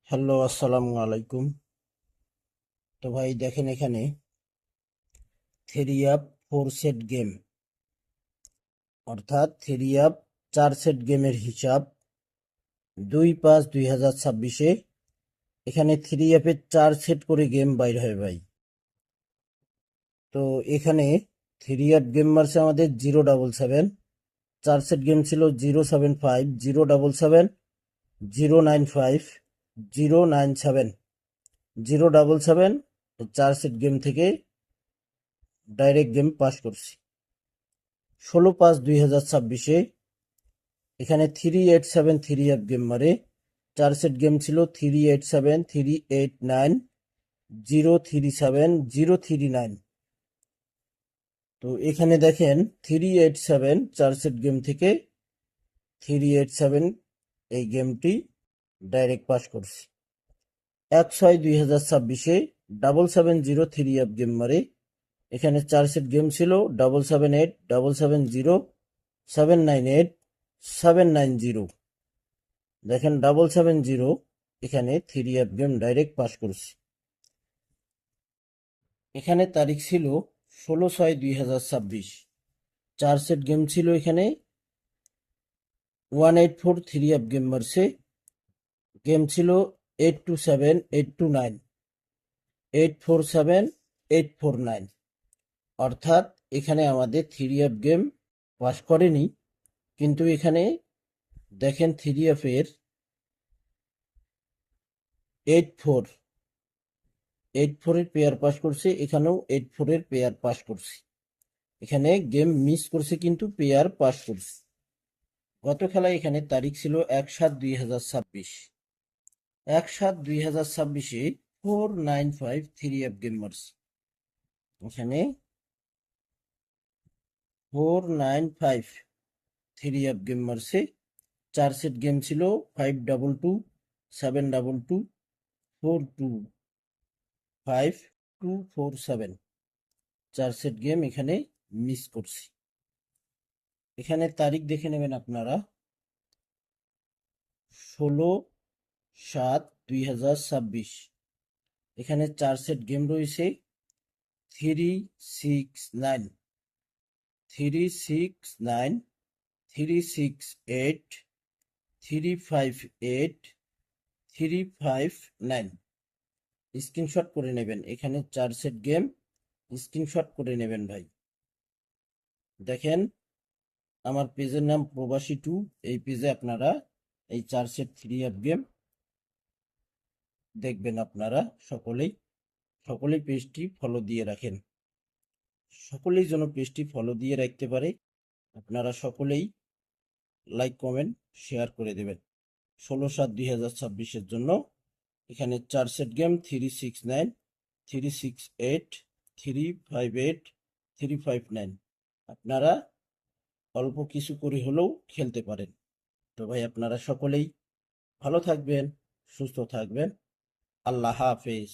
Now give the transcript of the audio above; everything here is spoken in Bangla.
হ্যালো, আসসালামু আলাইকুম। তো ভাই দেখেন এখানে থ্রি আপ 4 সেট গেম, অর্থাৎ থ্রি আপ 4 সেট গেমের হিসাব 2/5/2026-এ। এখানে থ্রি আপের 4 সেট করে গেম বাইর হয় ভাই। তো এখানে থ্রি আপ গেম মারছে আমাদের 077। 4 সেট গেম ছিল 075, 077, 095, 097, 077। 4 সেট গেম থেকে ডাইরেক্ট গেম পাস করছি 16/5/2026-এ। এখানে 387 থ্রি আপ গেম মারে। 4 সেট গেম ছিল 387, 389, 037, 039। তো এখানে দেখেন 387 4 সেট গেম থেকে 387 এই গেমটি ডাইরেক্ট পাস করছি 1/6/2026-এ 770 থ্রি আপ গেম মারে। এখানে 4 সেট গেম ছিল 778, 770, 798, 790। দেখেন 770 এখানে three up game direct pass করছি। এখানে তারিখ ছিল 16/6/2026। 4 সেট গেম ছিল এখানে 184 থ্রি আপ গেম মারছে। গেম ছিল 827, 829, 847, 849। অর্থাৎ এখানে আমাদের থ্রি আপ গেম পাস করেনি, কিন্তু এখানে দেখেন থ্রি আপের 84, 84-এর পেয়ার পাস করছে। এখানেও 84-এর পেয়ার পাস করছে। এখানে গেম মিস করছে কিন্তু পেয়ার পাস করছে। গত খেলায় এখানে তারিখ ছিল 1/7/2026। 1/7/2026-এ 495 থ্রি আপ গেম মারছে। এখানে 495 থ্রি আপ গেম মারছে। 4 সেট গেম ছিল 522, 722, 425, 247। 4 সেট গেম এখানে মিস করছি। এখানে তারিখ দেখে নেবেন আপনারা, 16/7/2026। এখানে 4 সেট গেম রয়েছে 369, 369, 368, 358, 359। স্ক্রিনশট করে নেবেন। এখানে 4 সেট গেম স্ক্রিনশট করে নেবেন ভাই। দেখেন আমার পেজের নাম প্রবাসী 2। এই পেজে আপনারা এই 4 সেট থ্রি আপ গেম দেখবেন। আপনারা সকলেই পেজটি ফলো দিয়ে রাখেন। সকলেই যেন পেজটি ফলো দিয়ে রাখতে পারে। আপনারা সকলেই লাইক, কমেন্ট, শেয়ার করে দেবেন। 16/7/2026-এর জন্য এখানে 4 সেট গেম 369, 368, 358, 359। আপনারা অল্প কিছু করে হলেও খেলতে পারেন। তো ভাই আপনারা সকলেই ভালো থাকবেন, সুস্থ থাকবেন। আল্লাহ হাফেজ।